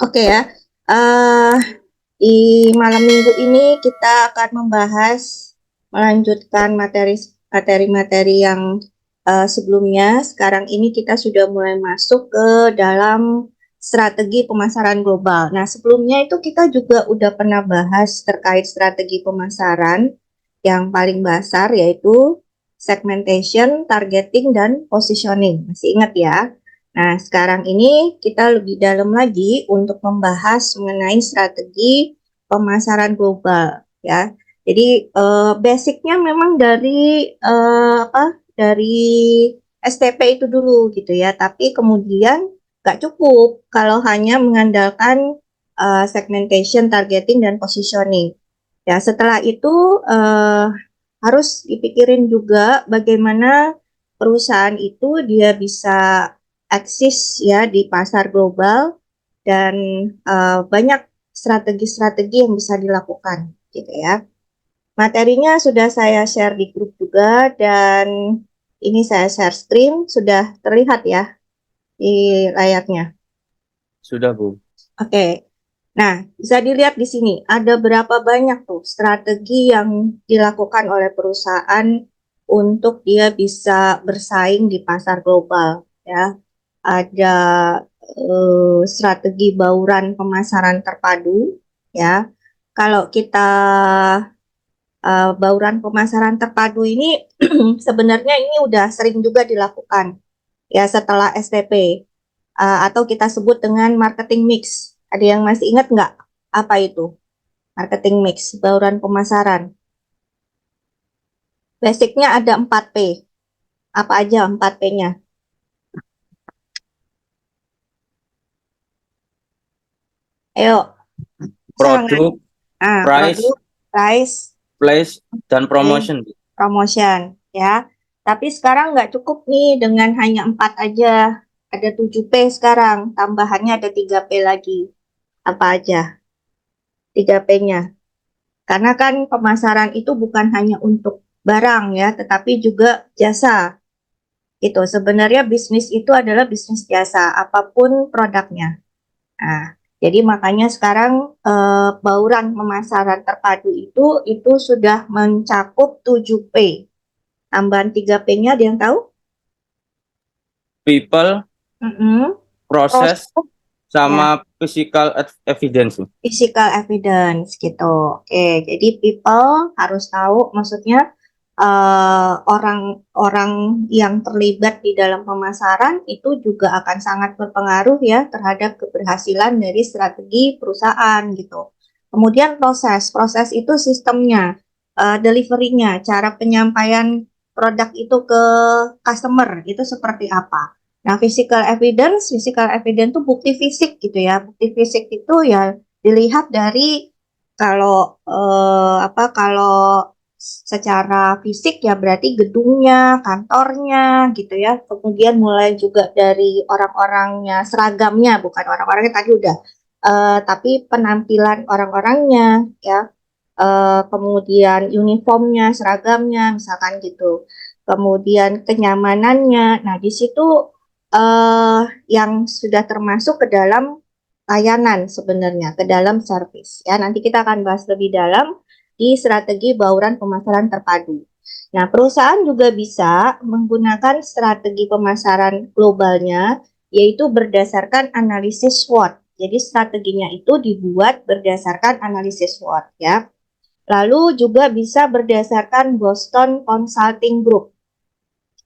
Oke ya, eh di malam minggu ini kita akan membahas, melanjutkan materi-materi yang sebelumnya. Sekarang ini kita sudah mulai masuk ke dalam strategi pemasaran global. Nah, sebelumnya itu kita juga udah pernah bahas terkait strategi pemasaran yang paling dasar, yaitu segmentation, targeting, dan positioning. Masih ingat ya? Nah, sekarang ini kita lebih dalam lagi untuk membahas mengenai strategi pemasaran global, ya. Jadi basicnya memang dari STP itu dulu gitu ya. Tapi kemudian nggak cukup kalau hanya mengandalkan segmentation, targeting, dan positioning. Ya, setelah itu harus dipikirin juga bagaimana perusahaan itu dia bisa eksis ya di pasar global dan banyak strategi-strategi yang bisa dilakukan gitu ya. Materinya sudah saya share di grup juga dan ini saya share screen sudah terlihat ya di layarnya. Sudah, Bu. Oke. Nah, bisa dilihat di sini ada berapa banyak tuh strategi yang dilakukan oleh perusahaan untuk dia bisa bersaing di pasar global ya. Ada strategi bauran pemasaran terpadu ya. Kalau kita bauran pemasaran terpadu ini sebenarnya ini udah sering juga dilakukan ya setelah STP atau kita sebut dengan marketing mix. Ada yang masih ingat nggak apa itu marketing mix, bauran pemasaran? Basicnya ada 4P. Apa aja 4P-nya? Ayo, sangat. Produk, price, Produk, price, place, dan eh, promotion. promotion, ya. Tapi sekarang nggak cukup nih dengan hanya 4 aja. Ada 7P sekarang, tambahannya ada 3P lagi. Apa aja 3P-nya? Karena kan pemasaran itu bukan hanya untuk barang ya, tetapi juga jasa. Gitu. Sebenarnya bisnis itu adalah bisnis jasa, apapun produknya. Nah, jadi makanya sekarang bauran pemasaran terpadu itu sudah mencakup 7P. Tambahan 3P-nya ada yang tahu? People, Mm-mm. Proses proses, ya, sama physical evidence. physical evidence gitu. Oke, jadi people harus tahu maksudnya orang-orang yang terlibat di dalam pemasaran itu juga akan sangat berpengaruh ya terhadap keberhasilan dari strategi perusahaan gitu. Kemudian proses itu sistemnya, delivery-nya, cara penyampaian produk itu ke customer itu seperti apa. Nah, physical evidence itu bukti fisik gitu ya. Bukti fisik itu ya dilihat dari kalau secara fisik ya berarti gedungnya, kantornya gitu ya. Kemudian mulai juga dari orang-orangnya, seragamnya, bukan orang-orangnya tadi udah. Tapi penampilan orang-orangnya ya. Kemudian uniformnya, seragamnya, misalkan gitu. Kemudian kenyamanannya. Nah, di situ eh, yang sudah termasuk ke dalam layanan sebenarnya, ke dalam service. Ya, nanti kita akan bahas lebih dalam di strategi bauran pemasaran terpadu. Nah, perusahaan juga bisa menggunakan strategi pemasaran globalnya, yaitu berdasarkan analisis SWOT. Jadi strateginya itu dibuat berdasarkan analisis SWOT ya. Lalu juga bisa berdasarkan Boston Consulting Group.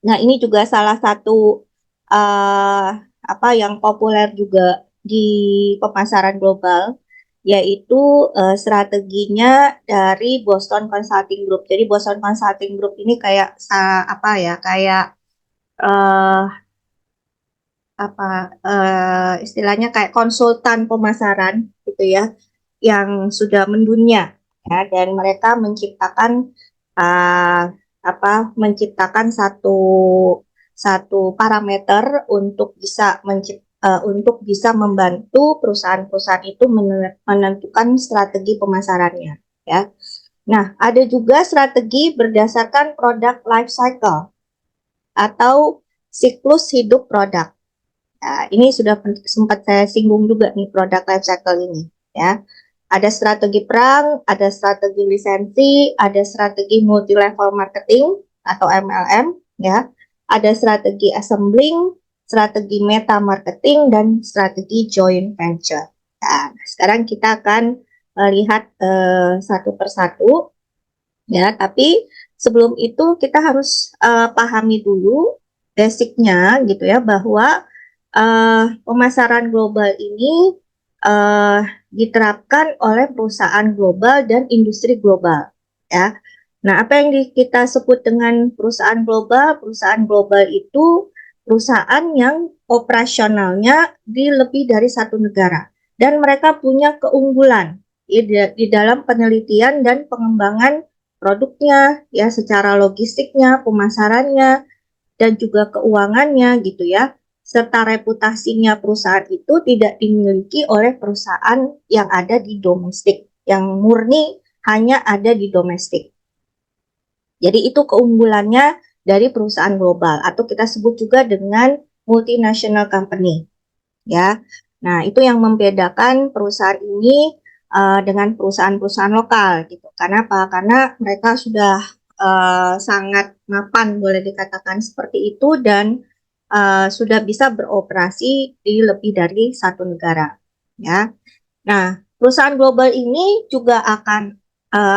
Nah, ini juga salah satu uh, apa yang populer juga di pemasaran global, yaitu strateginya dari Boston Consulting Group. Jadi Boston Consulting Group ini kayak apa ya, kayak uh, apa istilahnya kayak konsultan pemasaran gitu ya, yang sudah mendunia ya, dan mereka uh, menciptakan satu satu parameter untuk bisa membantu perusahaan-perusahaan itu menentukan strategi pemasarannya ya. Nah, ada juga strategi berdasarkan product life cycle atau siklus hidup produk. Nah, ini sudah sempat saya singgung juga nih product life cycle ini, ya. Ada strategi perang, ada strategi lisensi, ada strategi multi level marketing atau MLM, ya. Ada strategi assembling, strategi meta marketing, dan strategi joint venture. Nah, sekarang kita akan lihat satu persatu, ya. Tapi sebelum itu kita harus pahami dulu basicnya, gitu ya, bahwa pemasaran global ini diterapkan oleh perusahaan global dan industri global, ya. Nah, apa yang kita sebut dengan perusahaan global? Perusahaan global itu perusahaan yang operasionalnya di lebih dari satu negara dan mereka punya keunggulan di dalam penelitian dan pengembangan produknya, ya, secara logistiknya, pemasarannya, dan juga keuangannya, gitu ya, serta reputasinya perusahaan itu tidak dimiliki oleh perusahaan yang ada di domestik, yang murni hanya ada di domestik. Jadi itu keunggulannya dari perusahaan global atau kita sebut juga dengan multinational company, ya. Nah, itu yang membedakan perusahaan ini dengan perusahaan-perusahaan lokal, gitu. Karena apa? Karena mereka sudah sangat mapan, boleh dikatakan seperti itu, dan sudah bisa beroperasi di lebih dari satu negara, ya. Nah, perusahaan global ini juga akan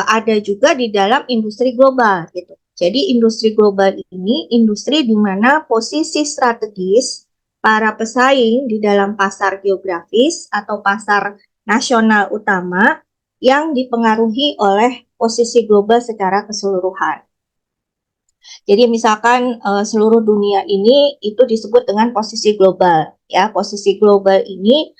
ada juga di dalam industri global, gitu. Jadi industri global ini industri di mana posisi strategis para pesaing di dalam pasar geografis atau pasar nasional utama yang dipengaruhi oleh posisi global secara keseluruhan. Jadi misalkan seluruh dunia ini itu disebut dengan posisi global, ya. Posisi global ini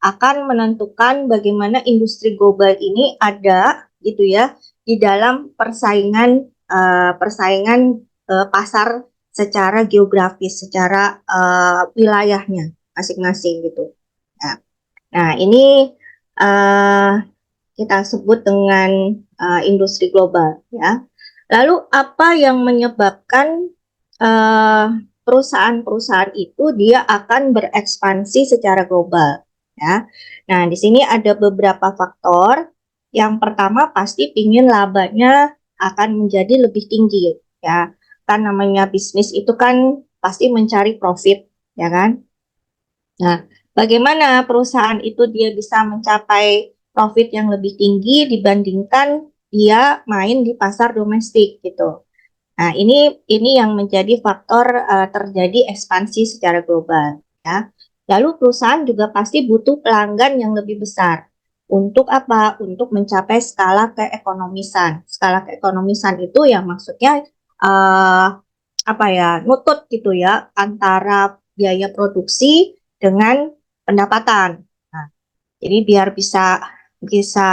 akan menentukan bagaimana industri global ini ada, gitu ya, di dalam persaingan pasar secara geografis, secara wilayahnya masing-masing, gitu. Nah, ini kita sebut dengan industri global, ya. Lalu apa yang menyebabkan perusahaan-perusahaan itu dia akan berekspansi secara global, ya? Nah, di sini ada beberapa faktor. Yang pertama pasti ingin labanya akan menjadi lebih tinggi, ya. Kan namanya bisnis itu kan pasti mencari profit, ya kan? Nah, bagaimana perusahaan itu dia bisa mencapai profit yang lebih tinggi dibandingkan dia main di pasar domestik, gitu. Nah, ini yang menjadi faktor terjadi ekspansi secara global, ya. Lalu perusahaan juga pasti butuh pelanggan yang lebih besar. Untuk apa? Untuk mencapai skala keekonomisan. Skala keekonomisan itu yang maksudnya apa ya? Nutut, gitu ya, antara biaya produksi dengan pendapatan. Nah, jadi biar bisa bisa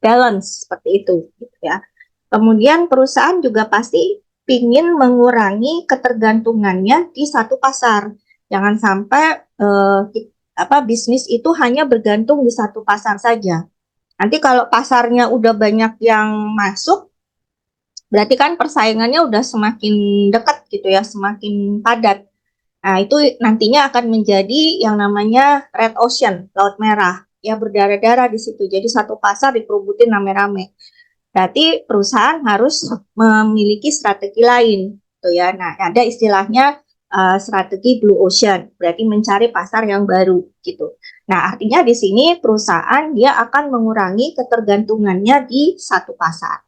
balance seperti itu, gitu ya. Kemudian perusahaan juga pasti ingin mengurangi ketergantungannya di satu pasar. Jangan sampai bisnis itu hanya bergantung di satu pasar saja. Nanti kalau pasarnya udah banyak yang masuk, berarti kan persaingannya udah semakin dekat, gitu ya, semakin padat. Nah, itu nantinya akan menjadi yang namanya red ocean, laut merah. Ya, berdarah-darah di situ. Jadi satu pasar dikerubutin rame-rame. Berarti perusahaan harus memiliki strategi lain, gitu ya. Nah, ada istilahnya strategi blue ocean, berarti mencari pasar yang baru, gitu. Nah, artinya di sini perusahaan dia akan mengurangi ketergantungannya di satu pasar,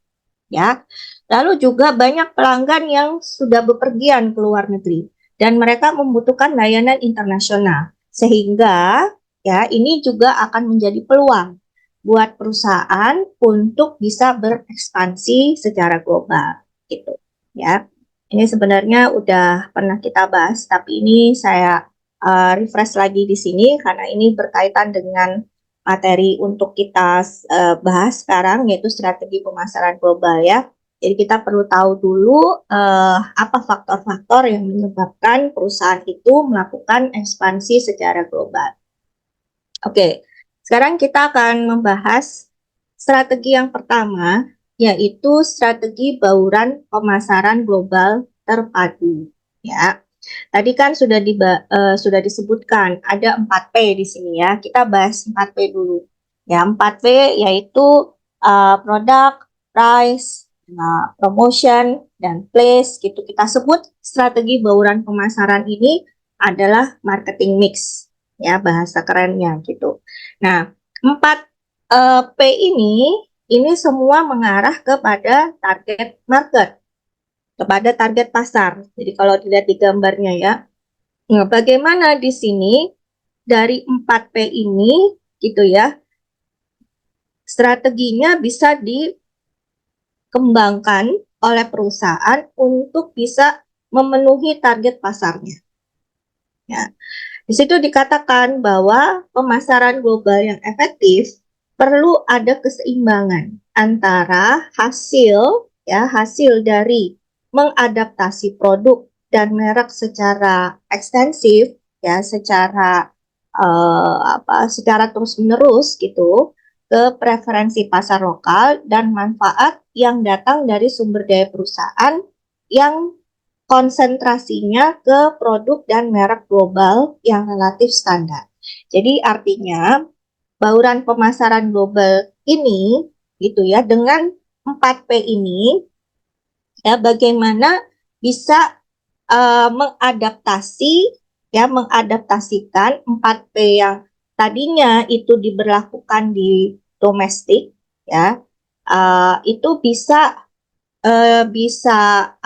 ya. Lalu juga banyak pelanggan yang sudah bepergian ke luar negeri dan mereka membutuhkan layanan internasional, sehingga ya ini juga akan menjadi peluang buat perusahaan untuk bisa berekspansi secara global, gitu ya. Ini sebenarnya udah pernah kita bahas, tapi ini saya refresh lagi di sini karena ini berkaitan dengan materi untuk kita bahas sekarang, yaitu strategi pemasaran global, ya. Jadi kita perlu tahu dulu apa faktor-faktor yang menyebabkan perusahaan itu melakukan ekspansi secara global. Oke, sekarang kita akan membahas strategi yang pertama, yaitu strategi bauran pemasaran global terpadu, ya. Tadi kan sudah disebutkan ada 4P di sini ya. Kita bahas 4P dulu. Ya, 4P yaitu product, price, promotion, dan place gitu. Kita sebut strategi bauran pemasaran ini adalah marketing mix. Ya, bahasa kerennya gitu. Nah, 4P ini semua mengarah kepada target market, kepada target pasar. Jadi kalau dilihat di gambarnya ya. Nah, bagaimana di sini dari 4P ini gitu ya, strateginya bisa dikembangkan oleh perusahaan untuk bisa memenuhi target pasarnya. Ya. Di situ dikatakan bahwa pemasaran global yang efektif perlu ada keseimbangan antara hasil dari mengadaptasi produk dan merek secara ekstensif ya, secara terus-menerus gitu ke preferensi pasar lokal dan manfaat yang datang dari sumber daya perusahaan yang konsentrasinya ke produk dan merek global yang relatif standar. Jadi artinya bauran pemasaran global ini gitu ya, dengan 4P ini ya, bagaimana bisa mengadaptasikan 4P yang tadinya itu diberlakukan di domestik ya, itu bisa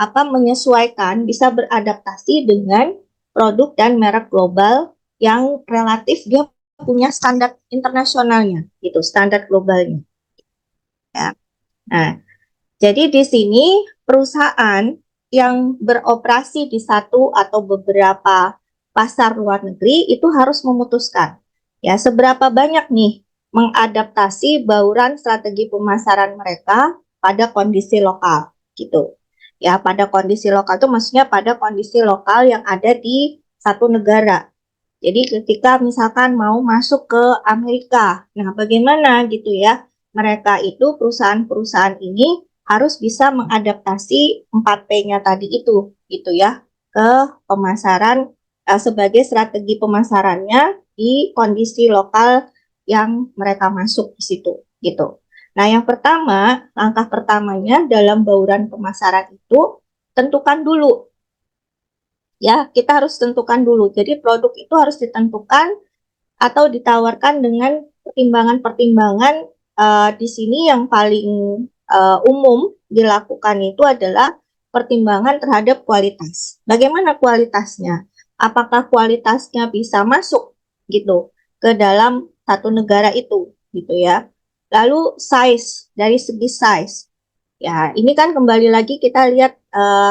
menyesuaikan, bisa beradaptasi dengan produk dan merek global yang relatif dia punya standar internasionalnya gitu, standar globalnya ya. Nah, jadi di sini perusahaan yang beroperasi di satu atau beberapa pasar luar negeri itu harus memutuskan ya seberapa banyak nih mengadaptasi bauran strategi pemasaran mereka pada kondisi lokal gitu. Ya, pada kondisi lokal itu maksudnya pada kondisi lokal yang ada di satu negara. Jadi ketika misalkan mau masuk ke Amerika, nah bagaimana gitu ya? Mereka itu perusahaan-perusahaan ini harus bisa mengadaptasi 4P-nya tadi itu gitu ya ke pemasaran sebagai strategi pemasarannya di kondisi lokal yang mereka masuk di situ gitu. Nah, yang pertama, langkah pertamanya dalam bauran pemasaran itu tentukan dulu ya, kita harus tentukan dulu. Jadi produk itu harus ditentukan atau ditawarkan dengan pertimbangan-pertimbangan di sini yang paling umum dilakukan itu adalah pertimbangan terhadap kualitas. Bagaimana kualitasnya? Apakah kualitasnya bisa masuk gitu ke dalam satu negara itu gitu ya. Lalu size, dari segi size. Ya, ini kan kembali lagi kita lihat,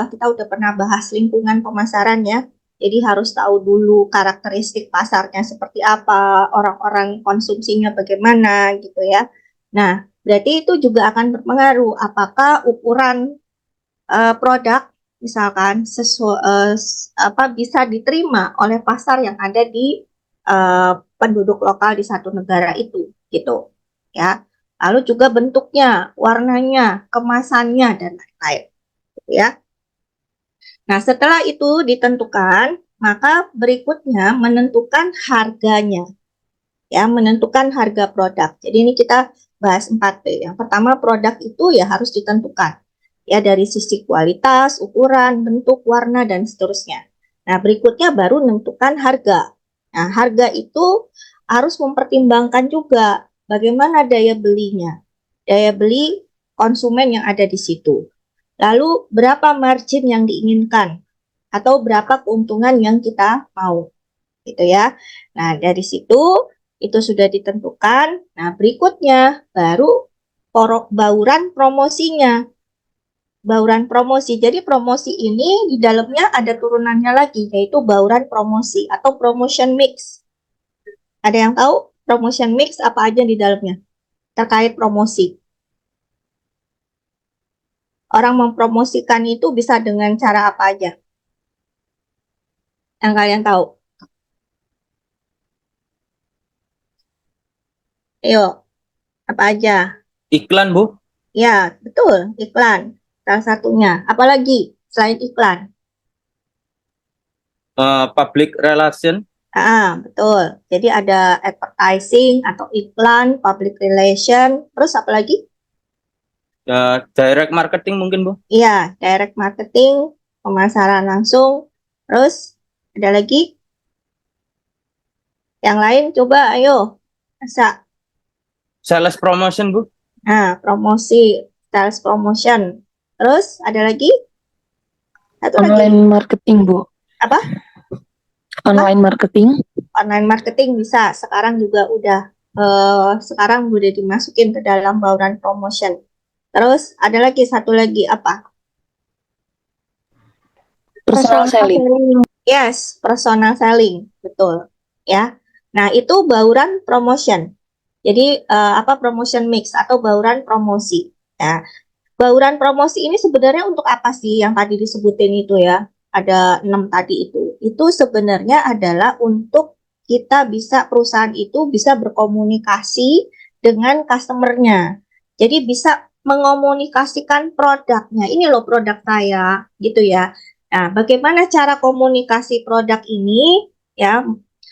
kita udah pernah bahas lingkungan pemasaran ya. Jadi harus tahu dulu karakteristik pasarnya seperti apa, orang-orang konsumsinya bagaimana gitu ya. Nah, berarti itu juga akan berpengaruh apakah ukuran produk misalkan bisa diterima oleh pasar yang ada di penduduk lokal di satu negara itu gitu ya. Lalu juga bentuknya, warnanya, kemasannya dan lain-lain gitu ya. Nah, setelah itu ditentukan, maka berikutnya menentukan harganya ya, menentukan harga produk. Jadi ini kita bahas 4P. Yang pertama, produk itu ya harus ditentukan ya dari sisi kualitas, ukuran, bentuk, warna dan seterusnya. Nah, berikutnya baru menentukan harga. Nah, harga itu harus mempertimbangkan juga bagaimana daya belinya. Daya beli konsumen yang ada di situ. Lalu berapa margin yang diinginkan atau berapa keuntungan yang kita mau gitu ya. Nah, dari situ itu sudah ditentukan. Nah, berikutnya baru bauran promosinya. Bauran promosi. Jadi promosi ini di dalamnya ada turunannya lagi, yaitu bauran promosi atau promotion mix. Ada yang tahu promotion mix apa aja di dalamnya terkait promosi? Orang mempromosikan itu bisa dengan cara apa aja? Yang kalian tahu? Ayo, apa aja? Iklan, Bu. Ya, betul, iklan. Salah satunya. Apalagi selain iklan? Public relation. Betul. Jadi ada advertising atau iklan, public relation, terus apa lagi? Direct marketing mungkin, Bu. Iya, direct marketing, pemasaran langsung. Terus ada lagi? Yang lain coba ayo. Masa. Sales promotion, Bu. Nah, promosi, sales promotion. Terus ada lagi? Satu lagi. Online marketing, Bu. Apa? Online marketing. Online marketing bisa. Sekarang juga udah dimasukin ke dalam bauran promotion. Terus ada lagi satu lagi apa? Personal selling. Yes, personal selling, betul. Ya. Nah, itu bauran promotion. Jadi apa promotion mix atau bauran promosi. Ya. Bauran promosi ini sebenarnya untuk apa sih yang tadi disebutin itu ya? Ada 6 tadi itu. Itu sebenarnya adalah untuk kita bisa perusahaan itu bisa berkomunikasi dengan customer-nya. Jadi bisa mengomunikasikan produknya. Ini loh produk saya, gitu ya. Nah, bagaimana cara komunikasi produk ini ya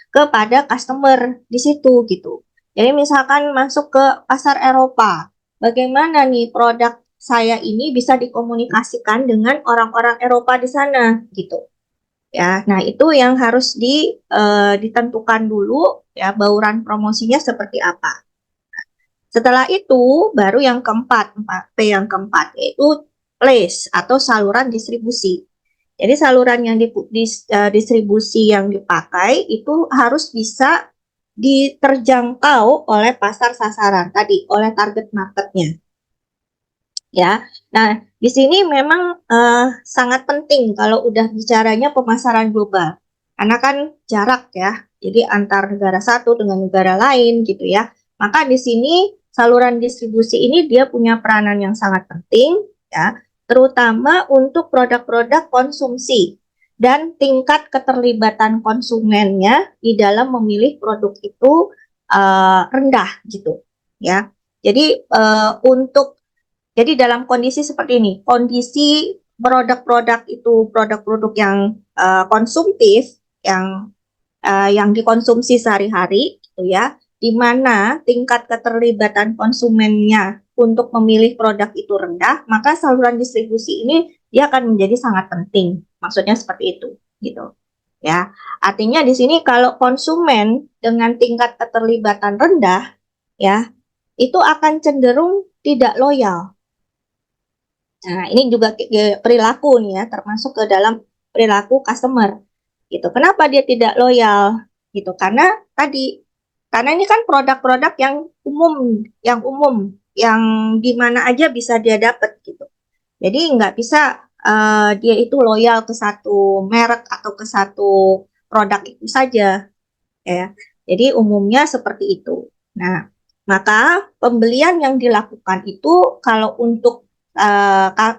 kepada customer di situ gitu. Jadi misalkan masuk ke pasar Eropa, bagaimana nih produk saya ini bisa dikomunikasikan dengan orang-orang Eropa di sana gitu. Ya, nah itu yang harus ditentukan dulu ya bauran promosinya seperti apa. Setelah itu baru yang keempat, P yang keempat yaitu place atau saluran distribusi. Jadi saluran yang distribusi yang dipakai itu harus bisa diterjangkau oleh pasar sasaran tadi, oleh target marketnya. Ya, nah di sini memang sangat penting kalau udah bicaranya pemasaran global, karena kan jarak ya, jadi antar negara satu dengan negara lain gitu ya. Maka di sini saluran distribusi ini dia punya peranan yang sangat penting ya, terutama untuk produk-produk konsumsi dan tingkat keterlibatan konsumennya di dalam memilih produk itu rendah gitu ya. Jadi jadi dalam kondisi seperti ini, kondisi produk-produk itu produk-produk yang konsumtif, yang dikonsumsi sehari-hari, gitu ya, di mana tingkat keterlibatan konsumennya untuk memilih produk itu rendah, maka saluran distribusi ini dia akan menjadi sangat penting. Maksudnya seperti itu, gitu. Ya, artinya di sini kalau konsumen dengan tingkat keterlibatan rendah, ya, itu akan cenderung tidak loyal. Nah, ini juga perilaku nih ya, termasuk ke dalam perilaku customer. Gitu. Kenapa dia tidak loyal? Gitu. Karena ini kan produk-produk yang di mana aja bisa dia dapat gitu. Jadi nggak bisa dia itu loyal ke satu merek atau ke satu produk itu saja, ya. Jadi umumnya seperti itu. Nah, maka pembelian yang dilakukan itu kalau untuk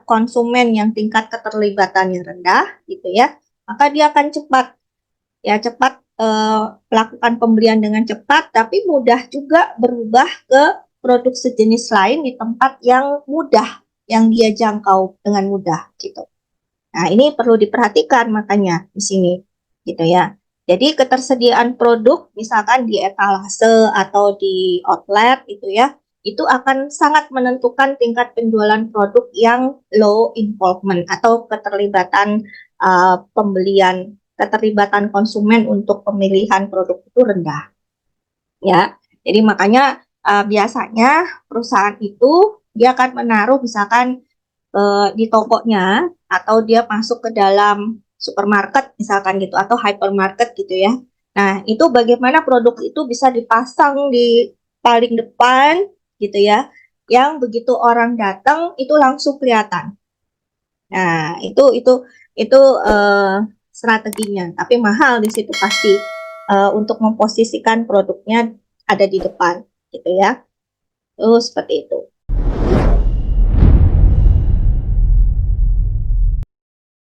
konsumen yang tingkat keterlibatannya rendah gitu ya, maka dia akan cepat melakukan pembelian dengan cepat, tapi mudah juga berubah ke produk sejenis lain di tempat yang mudah, yang dia jangkau dengan mudah gitu. Nah, ini perlu diperhatikan makanya di sini gitu ya. Jadi ketersediaan produk misalkan di etalase atau di outlet itu ya, itu akan sangat menentukan tingkat penjualan produk yang low involvement atau keterlibatan konsumen untuk pemilihan produk itu rendah. Ya. Jadi makanya biasanya perusahaan itu dia akan menaruh misalkan di tokonya atau dia masuk ke dalam supermarket misalkan gitu atau hypermarket gitu ya. Nah, itu bagaimana produk itu bisa dipasang di paling depan gitu ya, yang begitu orang datang itu langsung kelihatan. Nah, itu strateginya, tapi mahal di situ pasti untuk memposisikan produknya ada di depan gitu ya. Seperti itu.